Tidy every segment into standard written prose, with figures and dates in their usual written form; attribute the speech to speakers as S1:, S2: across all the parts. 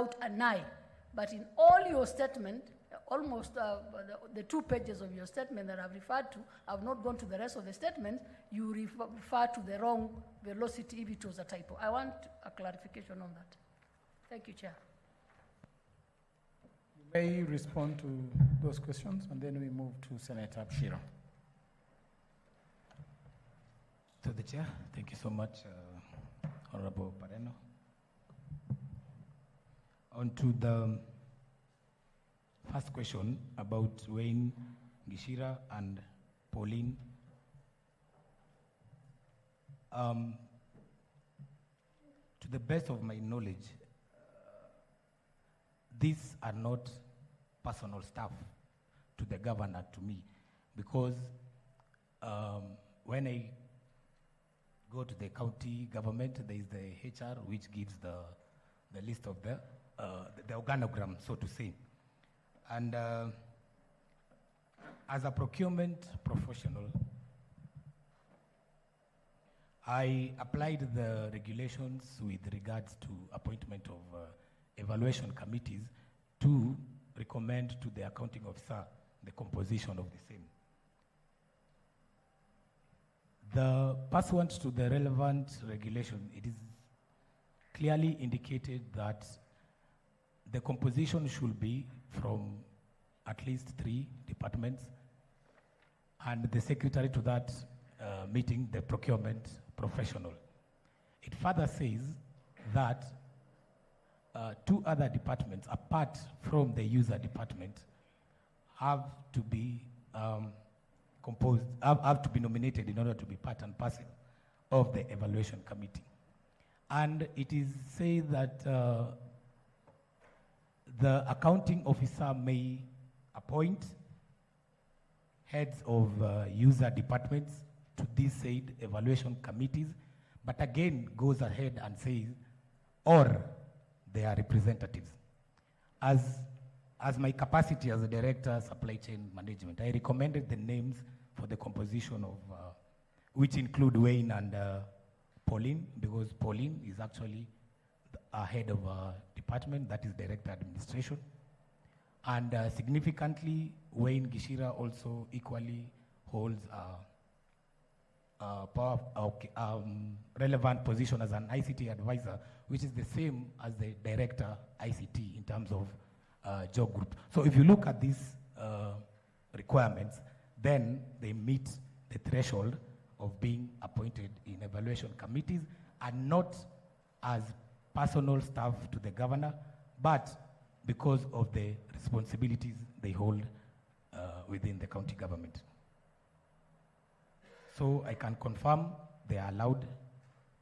S1: out an I. But in all your statement, almost the 2 pages of your statement that I've referred to, I've not gone to the rest of the statement, you refer to the wrong velocity if it was a typo. I want a clarification on that. Thank you, Chair.
S2: You may respond to those questions, and then we move to Senator Abshiro.
S3: To the Chair, thank you so much, Honorable Pareno. On to the first question about Wayne Gishira and Pauline. To the best of my knowledge, these are not personal stuff to the governor, to me, because when I go to the county government, there is the HR which gives the list of the organogram, so to say. And as a procurement professional, I applied the regulations with regards to appointment of evaluation committees to recommend to the accounting officer the composition of the same. Pursuant to the relevant regulation, it is clearly indicated that the composition should be from at least 3 departments, and the secretary to that meeting, the procurement professional. It further says that 2 other departments, apart from the user department, have to be have to be nominated in order to be part and parcel of the evaluation committee. And it is said that the accounting officer may appoint heads of user departments to these said evaluation committees, but again goes ahead and says, or they are representatives. As my capacity as a director, supply chain management, I recommended the names for the composition of, which include Wayne and Pauline, because Pauline is actually a head of a department, that is director administration. And significantly, Wayne Gishira also equally holds a relevant position as an ICT advisor, which is the same as the director ICT in terms of job group. So if you look at these requirements, then they meet the threshold of being appointed in evaluation committees and not as personal staff to the governor, but because of the responsibilities they hold within the county government. So I can confirm they are allowed,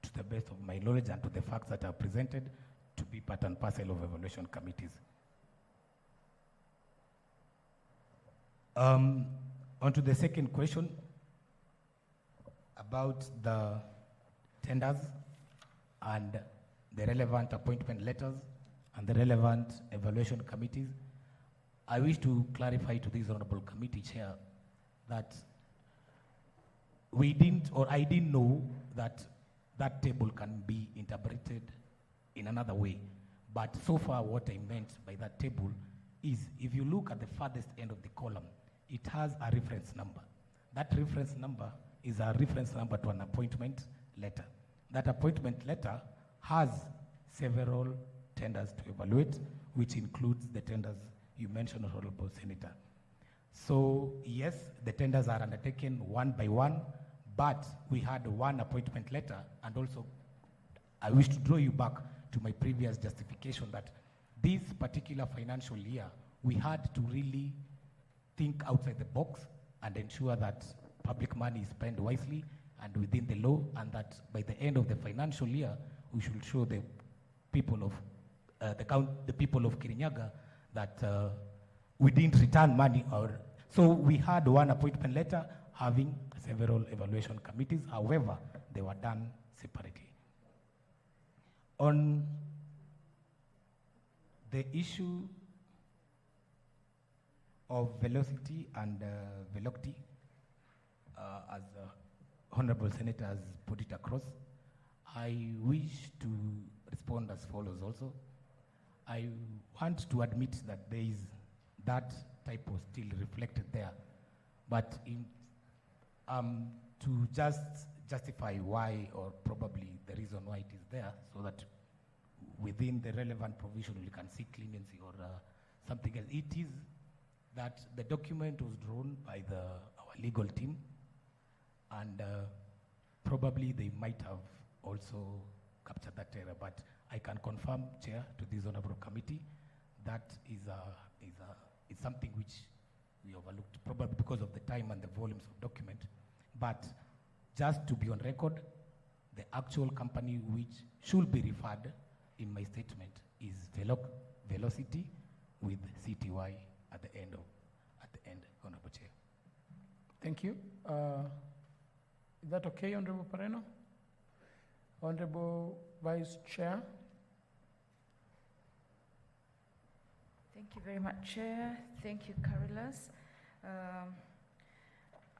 S3: to the best of my knowledge and to the facts that are presented, to be part and parcel of evaluation committees. On to the second question about the tenders and the relevant appointment letters and the relevant evaluation committees. I wish to clarify to this honorable committee chair that I didn't know that that table can be interpreted in another way. But so far what I meant by that table is, if you look at the farthest end of the column, it has a reference number. That reference number is a reference number to an appointment letter. That appointment letter has several tenders to evaluate, which includes the tenders you mentioned, Honorable Senator. So yes, the tenders are undertaken one by one, but we had one appointment letter, and also I wish to draw you back to my previous justification that this particular financial year, we had to really think outside the box and ensure that public money is spent wisely and within the law, and that by the end of the financial year, we should show the people of the people of Kirinyaga that we didn't return money. So we had one appointment letter having several evaluation committees. However, they were done separately. On the issue of velocity and velocity, as Honorable Senator has put it across, I wish to respond as follows also. I want to admit that there is that typo still reflected there. But to just justify why, or probably the reason why it is there, so that within the relevant provision we can seek leniency or something else. It is that the document was drawn by our legal team, and probably they might have also captured that error. But I can confirm, Chair, to this honorable committee, that is something which we overlooked, probably because of the time and the volumes of document. But just to be on record, the actual company which should be referred in my statement is Velocity with CTY at the end, Honorable Chair.
S2: Thank you. Is that okay, Honorable Pareno? Honorable Vice Chair.
S4: Thank you very much, Chair. Thank you, Carolus.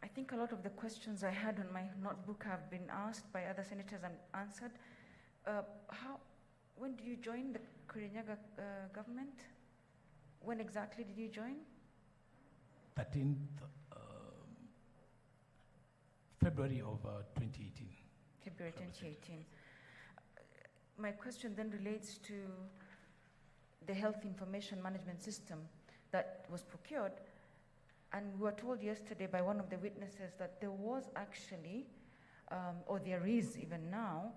S4: I think a lot of the questions I had on my notebook have been asked by other senators and answered. When did you join the Kirinyaga government? When exactly did you join?
S3: 13th February of 2018.
S4: February 2018. My question then relates to the health information management system that was procured. And we were told yesterday by one of the witnesses that there was actually, or there is even now,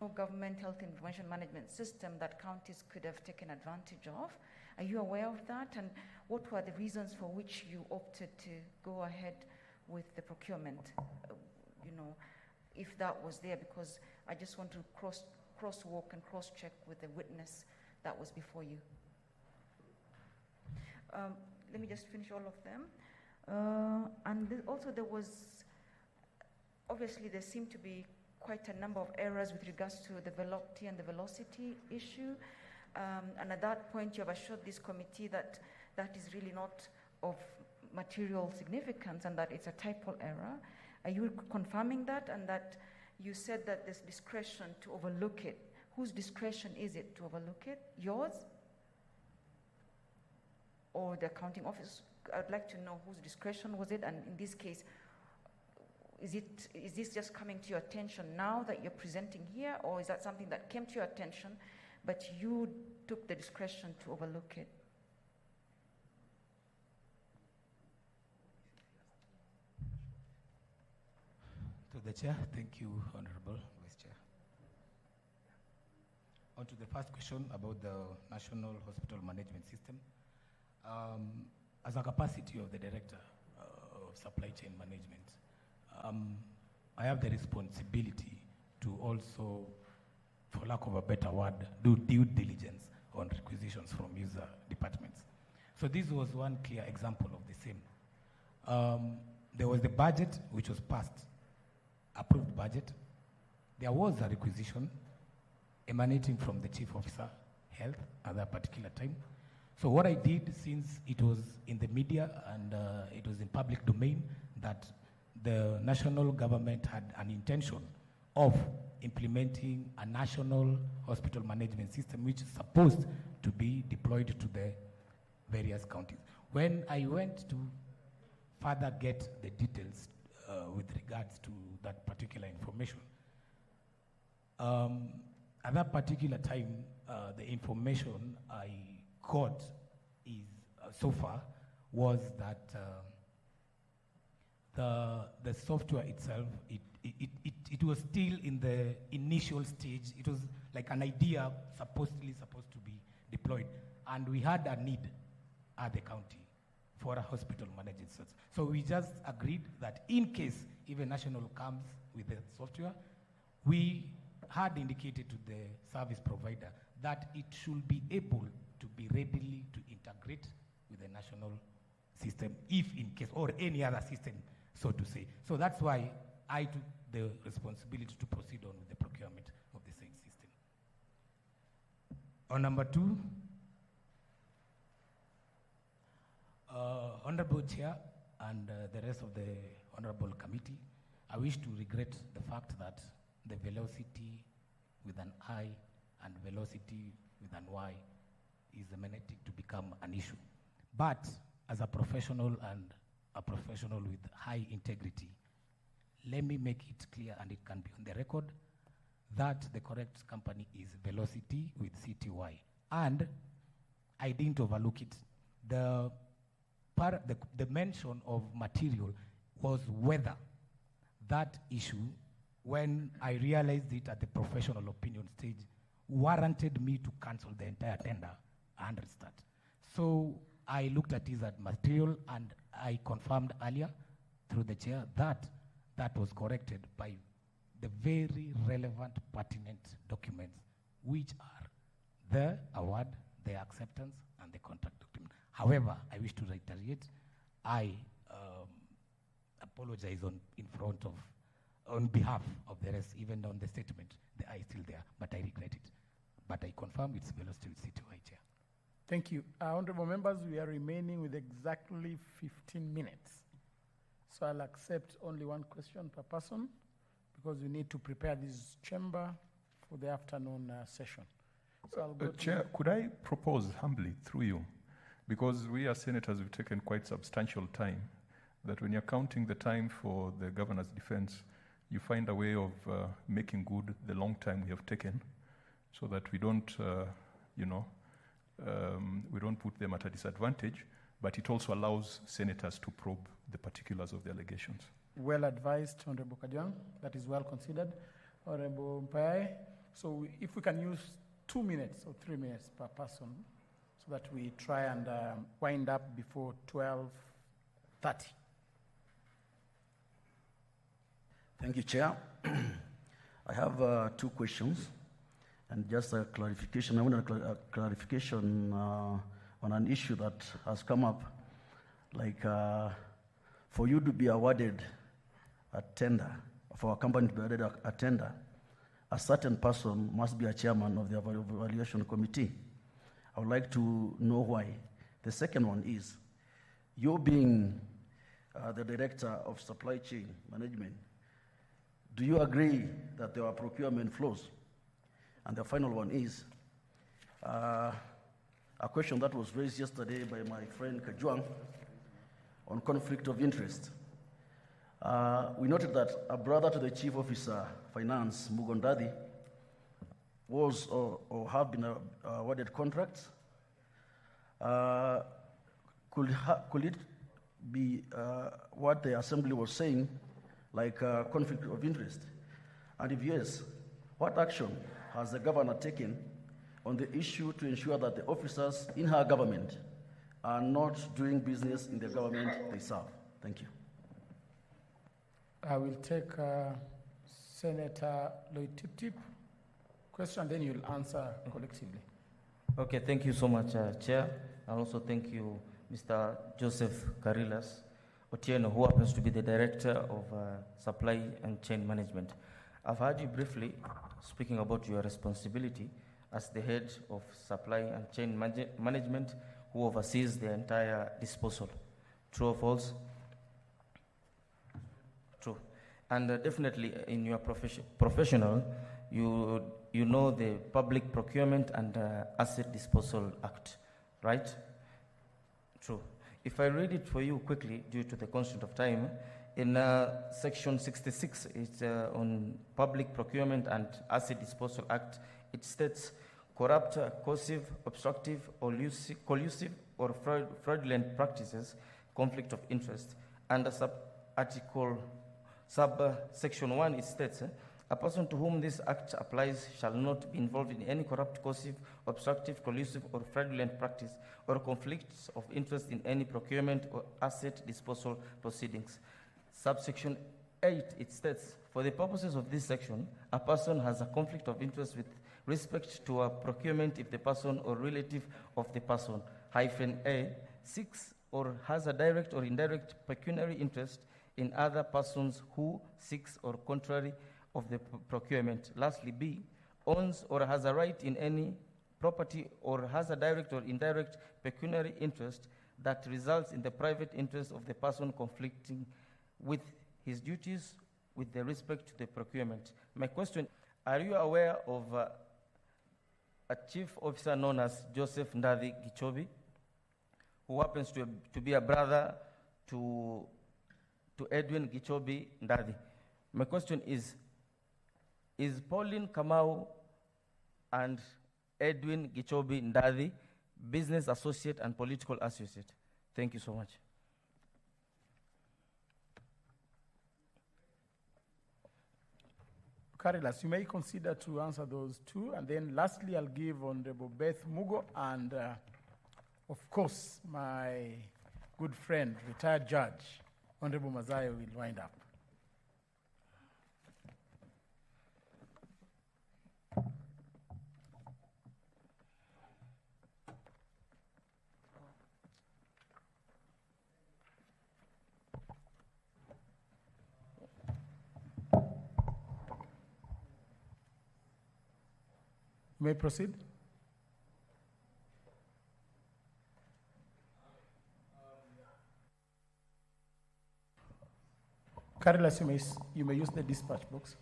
S4: no government health information management system that counties could have taken advantage of. Are you aware of that? And what were the reasons for which you opted to go ahead with the procurement? If that was there, because I just want to crosswalk and cross-check with the witness that was before you. Let me just finish all of them. And also there seemed to be quite a number of errors with regards to the velocity and the velocity issue. And at that point, you have assured this committee that that is really not of material significance and that it's a typo error. Are you confirming that, and that you said that there's discretion to overlook it? Whose discretion is it to overlook it? Yours? Or the accounting office? I'd like to know whose discretion was it, and in this case, is this just coming to your attention now that you're presenting here, or is that something that came to your attention, but you took the discretion to overlook it?
S3: To the Chair, thank you, Honorable Vice Chair. On to the first question about the National Hospital Management System. As a capacity of the Director of Supply Chain Management, I have the responsibility to also, for lack of a better word, do due diligence on requisitions from user departments. So this was one clear example of the same. There was the budget which was passed, approved budget. There was a requisition emanating from the Chief Officer Health at that particular time. So what I did, since it was in the media and it was in public domain, that the national government had an intention of implementing a national hospital management system which is supposed to be deployed to the various counties. When I went to further get the details with regards to that particular information, at that particular time, the information I got is so far was that the software itself, it was still in the initial stage. It was like an idea supposedly supposed to be deployed, and we had a need at the county for a hospital management system. So we just agreed that in case even national comes with the software, we had indicated to the service provider that it should be able to be readily to integrate with the national system, if in case, or any other system, so to say. So that's why I took the responsibility to proceed on with the procurement of the same system. On number 2, Honorable Chair and the rest of the Honorable Committee, I wish to regret the fact that the velocity with an I and velocity with an Y is magnetic to become an issue. But as a professional and a professional with high integrity, let me make it clear, and it can be on the record, that the correct company is Velocity with CTY. And I didn't overlook it. The mention of material was whether that issue, when I realized it at the professional opinion stage, warranted me to cancel the entire tender and restart. So I looked at it as material, and I confirmed earlier through the chair that that was corrected by the very relevant, pertinent documents, which are the award, the acceptance, and the contract document. However, I wish to reiterate, I apologize on behalf of the rest, even on the statement, the I is still there, but I regret it. But I confirm it's Velocity with CTY, Chair.
S2: Thank you. Honorable members, we are remaining with exactly 15 minutes. So I'll accept only one question per person because we need to prepare this chamber for the afternoon session. So I'll go
S5: Chair, could I propose humbly through you, because we as senators have taken quite substantial time, that when you're counting the time for the governor's defense, you find a way of making good the long time we have taken, so that we don't, we don't put them at a disadvantage, but it also allows senators to probe the particulars of the allegations.
S2: Well advised, Honorable Kajwang. That is well considered. Honorable Mpae. So if we can use 2 minutes or 3 minutes per person, so that we try and wind up before 12:30.
S6: Thank you, Chair. I have 2 questions and just a clarification. I want a clarification on an issue that has come up, like for you to be awarded a tender, for a company to be awarded a tender, a certain person must be a chairman of the evaluation committee. I would like to know why. The second one is, you being the director of supply chain management, do you agree that there are procurement flows? And the final one is, a question that was raised yesterday by my friend Kajwang on conflict of interest. We noted that a brother to the Chief Officer Finance, Mugondadi, was or have been awarded contracts. Could it be what the Assembly was saying, like conflict of interest? And if yes, what action has the governor taken on the issue to ensure that the officers in her government are not doing business in the government they serve? Thank you.
S2: I will take Senator Lloyd Tip question, then you'll answer collectively.
S7: Okay, thank you so much, Chair. And also thank you, Mr. Joseph Karilas Otieno, who happens to be the Director of Supply and Chain Management. I've heard you briefly speaking about your responsibility as the head of Supply and Chain Management, who oversees the entire disposal. True or false? True. And definitely in your professional, you know the Public Procurement and Asset Disposal Act, right? True. If I read it for you quickly, due to the constraint of time, in Section 66, it's on Public Procurement and Asset Disposal Act, it states, corrupt, coercive, obstructive, or collusive or fraudulent practices, conflict of interest. Under subsection 1, it states, a person to whom this act applies shall not be involved in any corrupt, coercive, obstructive, collusive, or fraudulent practice or conflicts of interest in any procurement or asset disposal proceedings. Subsection 8, it states, for the purposes of this section, a person has a conflict of interest with respect to a procurement if the person or relative of the person, -A, seeks or has a direct or indirect pecuniary interest in other persons who seeks or contrary of the procurement. Lastly, B, owns or has a right in any property or has a direct or indirect pecuniary interest that results in the private interest of the person conflicting with his duties with the respect to the procurement. My question, are you aware of a chief officer known as Joseph Ndadi Gichobi, who happens to be a brother to Edwin Gichobi Ndadi. My question is Pauline Kamau and Edwin Gichobi Ndadi business associate and political associate? Thank you so much.
S2: Carilas, you may consider to answer those two. And then lastly, I'll give Honorable Beth Mugo and, of course, my good friend, retired judge, Honorable Mazayo will wind up. You may proceed. Carilas, you may use the dispatch box.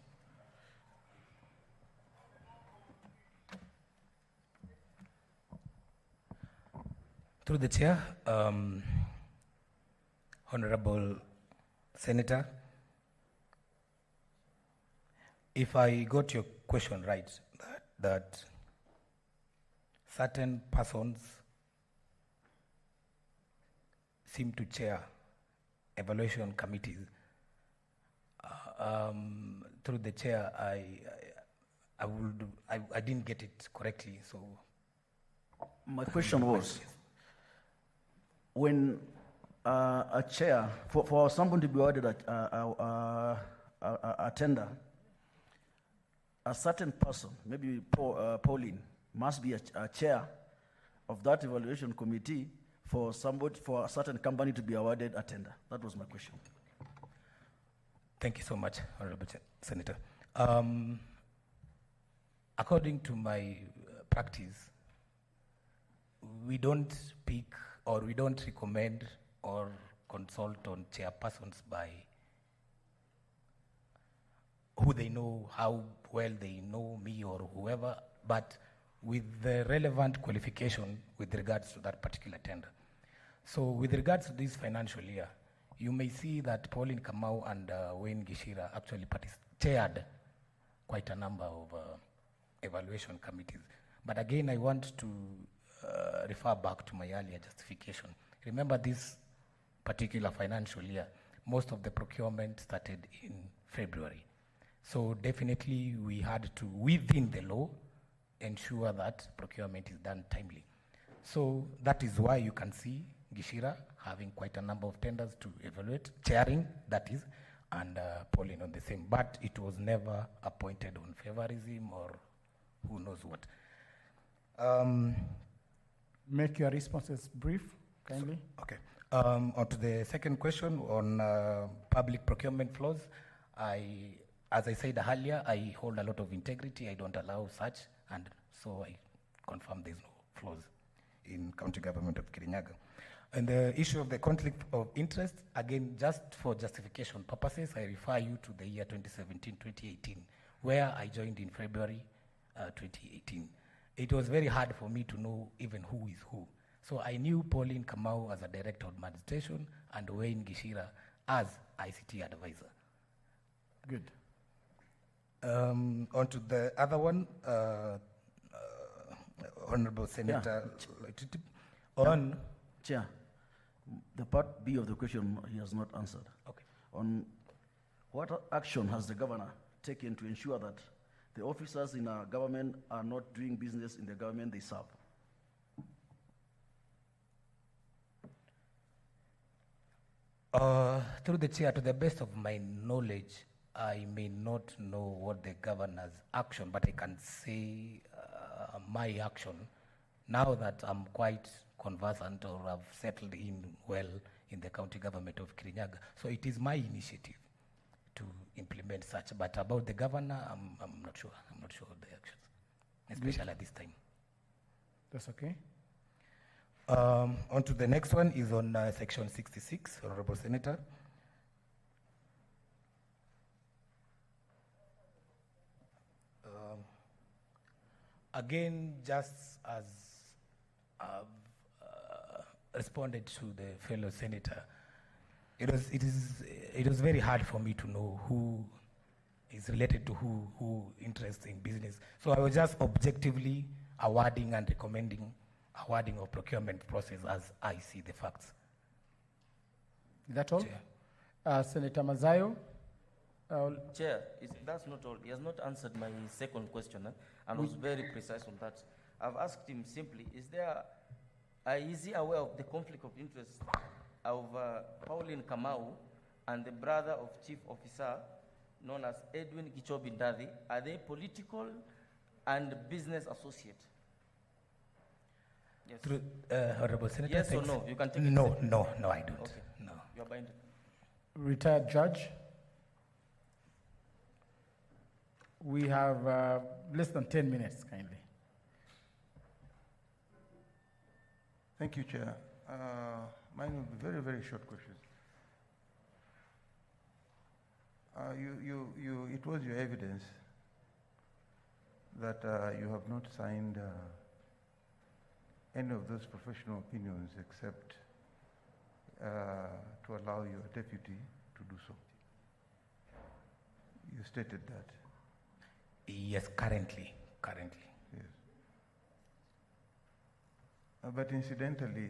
S3: Through the chair, Honorable Senator, if I got your question right, that certain persons seem to chair evaluation committees. Through the chair, I didn't get it correctly, so.
S6: My question was, when a chair, for someone to be awarded a tender, a certain person, maybe Pauline, must be a chair of that evaluation committee for a certain company to be awarded a tender. That was my question.
S3: Thank you so much, Honorable Senator. According to my practice, we don't pick or we don't recommend or consult on chairpersons by who they know, how well they know me or whoever, but with the relevant qualification with regards to that particular tender. So with regards to this financial year, you may see that Pauline Kamau and Wayne Gishira actually chaired quite a number of evaluation committees. But again, I want to refer back to my earlier justification. Remember, this particular financial year, most of the procurement started in February. So definitely we had to, within the law, ensure that procurement is done timely. So that is why you can see Gishira having quite a number of tenders to evaluate, chairing, that is, and Pauline on the same. But it was never appointed on favorism or who knows what.
S2: Make your responses brief, kindly.
S3: Okay. On to the second question on public procurement flaws, as I said earlier, I hold a lot of integrity. I don't allow such, and so I confirm there's no flaws in county government of Kirinyaga. And the issue of the conflict of interest, again, just for justification purposes, I refer you to the year 2017-2018, where I joined in February 2018. It was very hard for me to know even who is who. So I knew Pauline Kamau as a director of administration and Wayne Gishira as ICT advisor.
S2: Good.
S3: On to the other one, Honorable Senator.
S6: Yeah. On Chair, the part B of the question he has not answered.
S3: Okay.
S6: On what action has the governor taken to ensure that the officers in our government are not doing business in the government they serve?
S3: Through the chair, to the best of my knowledge, I may not know what the governor's action, but I can say my action now that I'm quite conversant or have settled in well in the county government of Kirinyaga. So it is my initiative to implement such. But about the governor, I'm not sure. I'm not sure of the actions, especially at this time.
S2: That's okay.
S3: On to the next one is on section 66, Honorable Senator. Again, just as I've responded to the fellow senator, it was very hard for me to know who is related to who interests in business. So I was just objectively awarding and recommending awarding of procurement process as I see the facts.
S2: Is that all?
S3: Chair.
S2: Senator Mazayo?
S7: Chair, that's not all. He has not answered my second question, and was very precise on that. I've asked him simply, is he aware of the conflict of interest of Pauline Kamau and the brother of Chief Officer known as Edwin Gichobindadi? Are they political and business associates? Yes.
S3: Through, Honorable Senator.
S7: Yes or no? You can take it.
S3: No, I don't.
S7: Okay.
S3: No.
S7: You are binded.
S2: Retired judge? We have less than 10 minutes, kindly.
S8: Thank you, Chair. Mine will be very, very short questions. It was your evidence that you have not signed any of those professional opinions except to allow your deputy to do so. You stated that.
S3: Yes, currently.
S8: Yes. But incidentally,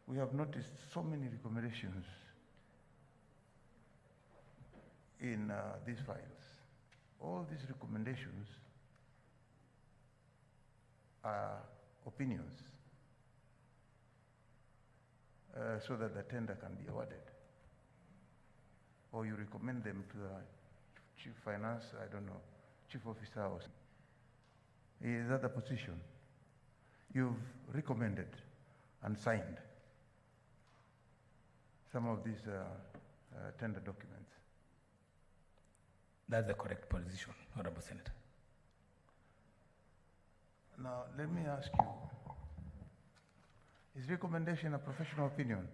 S8: we have noticed so many recommendations in these files. All these recommendations are opinions so that the tender can be awarded. Or you recommend them to the Chief Finance, I don't know, Chief Officer or something. Is that the position? You've recommended and signed some of these tender documents.
S3: That's the correct position, Honorable Senator.
S8: Now, let me ask you, is recommendation a professional opinion?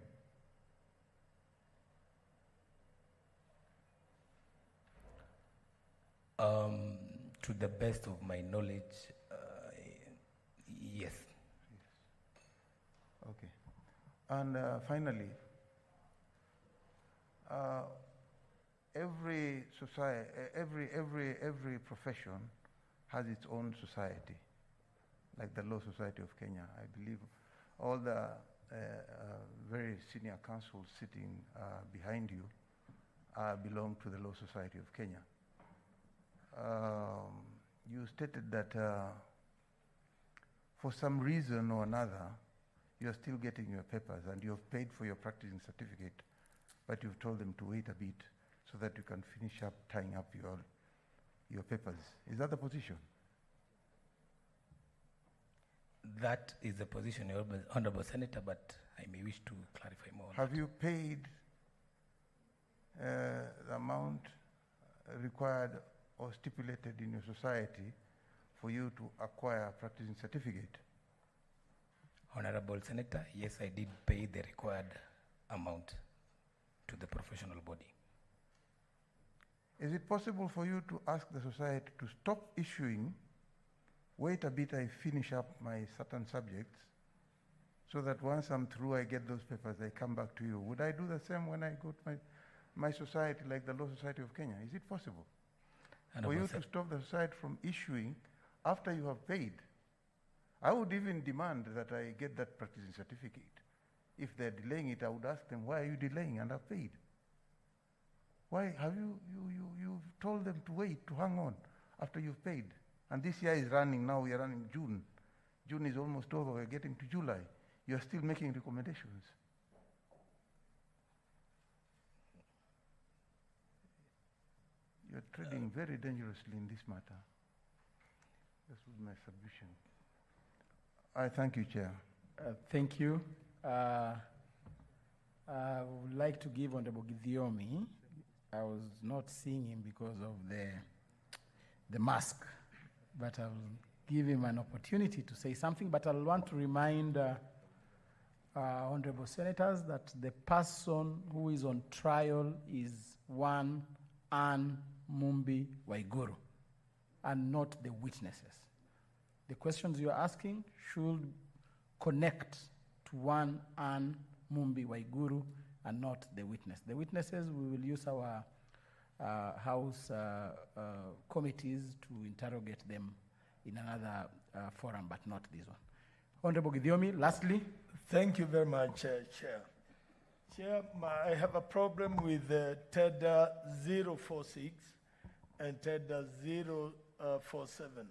S3: To the best of my knowledge, yes.
S8: Okay. And finally, every society, every profession has its own society, like the Law Society of Kenya. I believe all the very senior counsels sitting behind you belong to the Law Society of Kenya. You stated that for some reason or another, you are still getting your papers and you have paid for your practicing certificate, but you've told them to wait a bit so that you can finish up tying up your papers. Is that the position?
S3: That is the position, Honorable Senator, but I may wish to clarify more.
S8: Have you paid the amount required or stipulated in your society for you to acquire a practicing certificate?
S3: Honorable Senator, yes, I did pay the required amount to the professional body.
S8: Is it possible for you to ask the society to stop issuing, wait a bit, I finish up my certain subjects, so that once I'm through, I get those papers, I come back to you? Would I do the same when I go to my society, like the Law Society of Kenya? Is it possible for you to stop the society from issuing after you have paid? I would even demand that I get that practicing certificate. If they're delaying it, I would ask them, why are you delaying? And I've paid. Why have you've told them to wait, to hang on after you've paid? And this year is running now, we are running June. June is almost over, we're getting to July. You're still making recommendations. You're treading very dangerously in this matter. This was my submission. I thank you, Chair.
S2: Thank you. I would like to give Honorable Githiomi. I was not seeing him because of the mask, but I'll give him an opportunity to say something. But I'll want to remind Honorable Senators that the person who is on trial is one Ann Mumbi Waiguru. and not the witnesses. The questions you're asking should connect to one Anne Mumbi Waiguru and not the witness. The witnesses, we will use our House committees to interrogate them in another forum, but not this one. Honorable Gidiomi, lastly.
S9: Thank you very much, Chair. Chair, I have a problem with TEDA 046 and TEDA 047.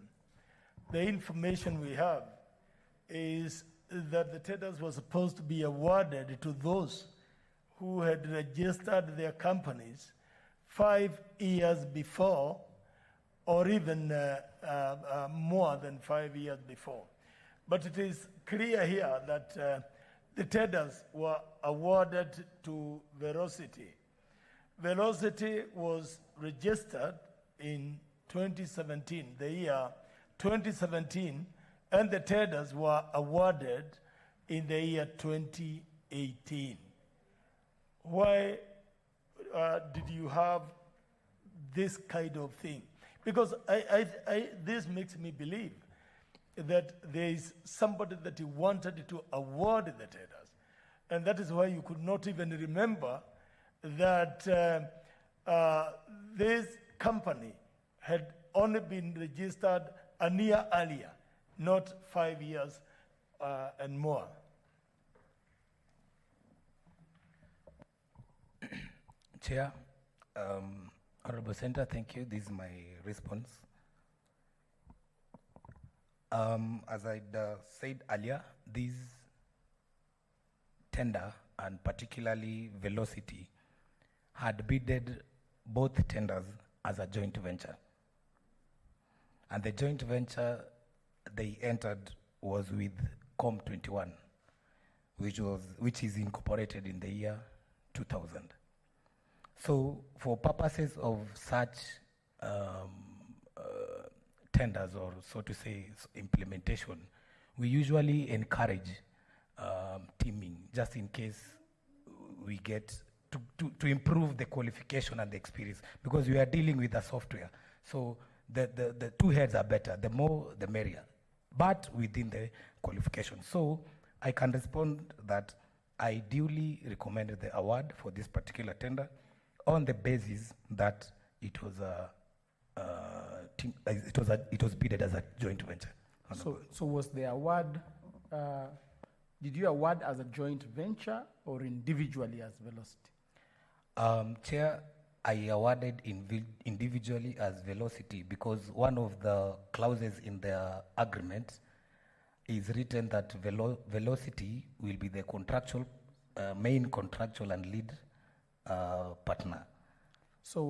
S9: The information we have is that the TEDAs were supposed to be awarded to those who had registered their companies 5 years before, or even more than 5 years before. But it is clear here that the TEDAs were awarded to Velocity. Velocity was registered in 2017, the year 2017, and the TEDAs were awarded in the year 2018. Why did you have this kind of thing? Because this makes me believe that there is somebody that you wanted to award the TEDAs. And that is why you could not even remember that this company had only been registered a year earlier, not 5 years and more.
S3: Chair, Honorable Senator, thank you. This is my response. As I said earlier, this tender, and particularly Velocity, had bidded both tenders as a joint venture. And the joint venture they entered was with COM21, which is incorporated in the year 2000. So for purposes of such tenders, or so to say implementation, we usually encourage teaming, just in case we get to improve the qualification and the experience, because we are dealing with the software. So the two heads are better, the more the merrier, but within the qualification. So I can respond that I duly recommended the award for this particular tender on the basis that it was it was bidded as a joint venture.
S2: So was the award? Did you award as a joint venture or individually as Velocity?
S3: Chair, I awarded individually as Velocity because one of the clauses in the agreement is written that Velocity will be the contractual, main contractual and lead partner.
S2: So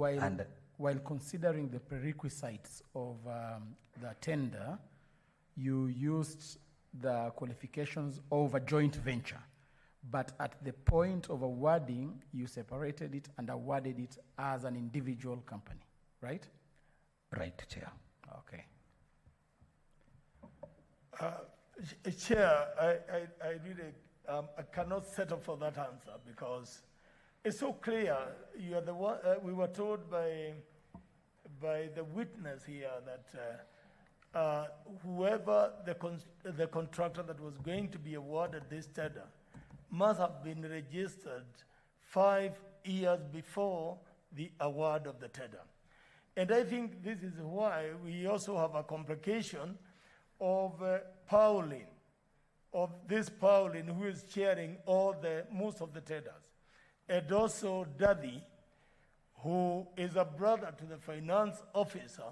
S2: while considering the prerequisites of the tender, you used the qualifications of a joint venture, but at the point of awarding, you separated it and awarded it as an individual company, right?
S3: Right, Chair.
S2: Okay.
S9: Chair, I really I cannot settle for that answer because it's so clear. You are the one. We were told by the witness here that whoever the contractor that was going to be awarded this tender must have been registered 5 years before the award of the tender. And I think this is why we also have a complication of Pauline, of this Pauline who is chairing most of the tenders, and also Daddy, who is a brother to the finance officer,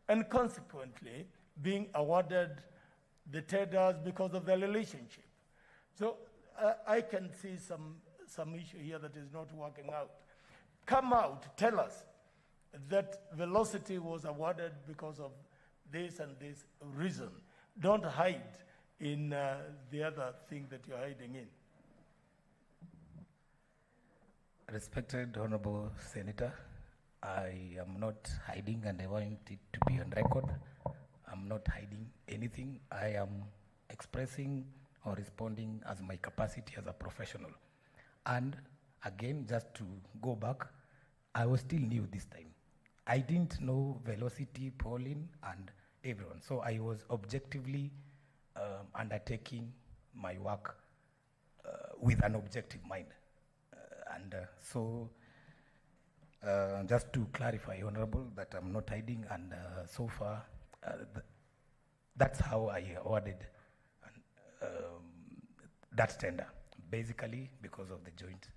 S9: and consequently being awarded the tenders because of their relationship. So I can see some issue here that is not working out. Come out, tell us that Velocity was awarded because of this and this reason. Don't hide in the other thing that you're hiding in.
S3: Respected Honorable Senator, I am not hiding, and I want it to be on record. I'm not hiding anything. I am expressing or responding as my capacity as a professional. And again, just to go back, I was still new this time. I didn't know Velocity, Pauline, and everyone. So I was objectively undertaking my work with an objective mind. Just to clarify, Honorable, that I'm not hiding, and so far, that's how I awarded that tender, basically because of the joint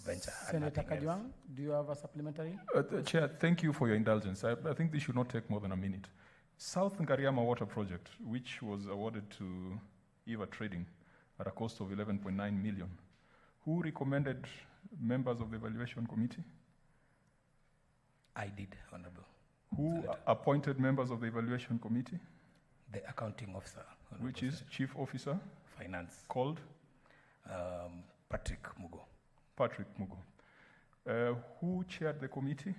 S3: venture.
S2: Senator Kajwang, do you have a supplementary?
S5: Chair, thank you for your indulgence. I think this should not take more than a minute. South Ngariama Water Project, which was awarded to Eva Trading at a cost of 11.9 million. Who recommended members of the evaluation committee?
S3: I did, Honorable.
S5: Who
S3: Senator.
S5: appointed members of the evaluation committee?
S3: The accounting officer. Honorable
S5: Which is
S3: Senator.
S5: Chief Officer?
S3: Finance.
S5: Called?
S3: Patrick Mugo.
S5: Patrick Mugo. Who chaired the committee,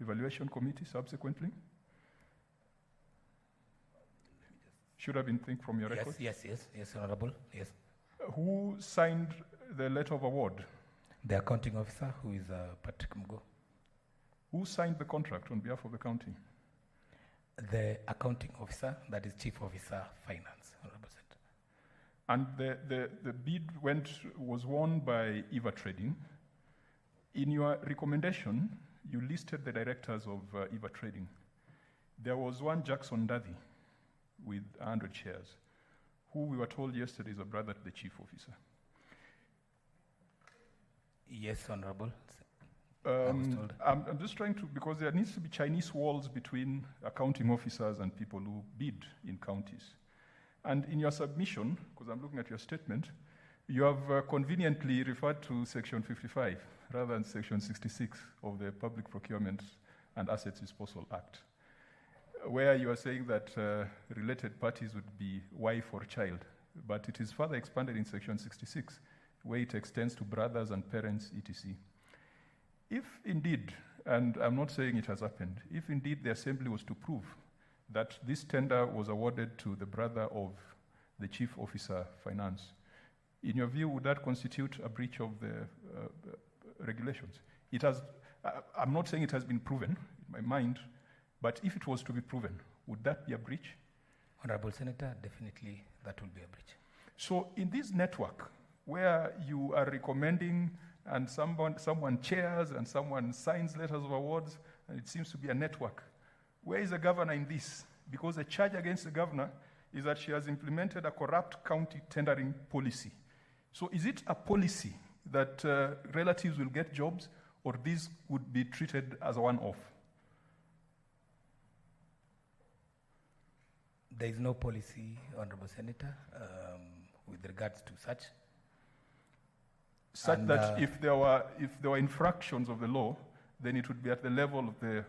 S5: evaluation committee, subsequently? Should have been think from your record.
S3: Yes, Honorable, yes.
S5: Who signed the letter of award?
S3: The accounting officer, who is Patrick Mugo.
S5: Who signed the contract on behalf of the county?
S3: The accounting officer, that is Chief Officer Finance, Honorable Senator.
S5: And the bid was won by Eva Trading. In your recommendation, you listed the directors of Eva Trading. There was one Jackson Daddy with 100 shares, who we were told yesterday is a brother to the chief officer.
S3: Yes, Honorable. I was told.
S5: I'm just trying to, because there needs to be Chinese walls between accounting officers and people who bid in counties. And in your submission, because I'm looking at your statement, you have conveniently referred to Section 55 rather than Section 66 of the Public Procurement and Assets Disposal Act, where you are saying that related parties would be wife or child. But it is further expanded in Section 66, where it extends to brothers and parents, etc. If indeed, and I'm not saying it has happened, if indeed the Assembly was to prove that this tender was awarded to the brother of the Chief Officer Finance, in your view, would that constitute a breach of the regulations? It has. I'm not saying it has been proven in my mind, but if it was to be proven, would that be a breach?
S3: Honorable Senator, definitely that will be a breach.
S5: So in this network, where you are recommending and someone chairs and someone signs letters of awards, and it seems to be a network, where is the governor in this? Because the charge against the governor is that she has implemented a corrupt county tendering policy. So is it a policy that relatives will get jobs, or this would be treated as a one-off?
S3: There is no policy, Honorable Senator, with regards to such.
S5: Such that if there were infractions of the law, then it would be at the level of the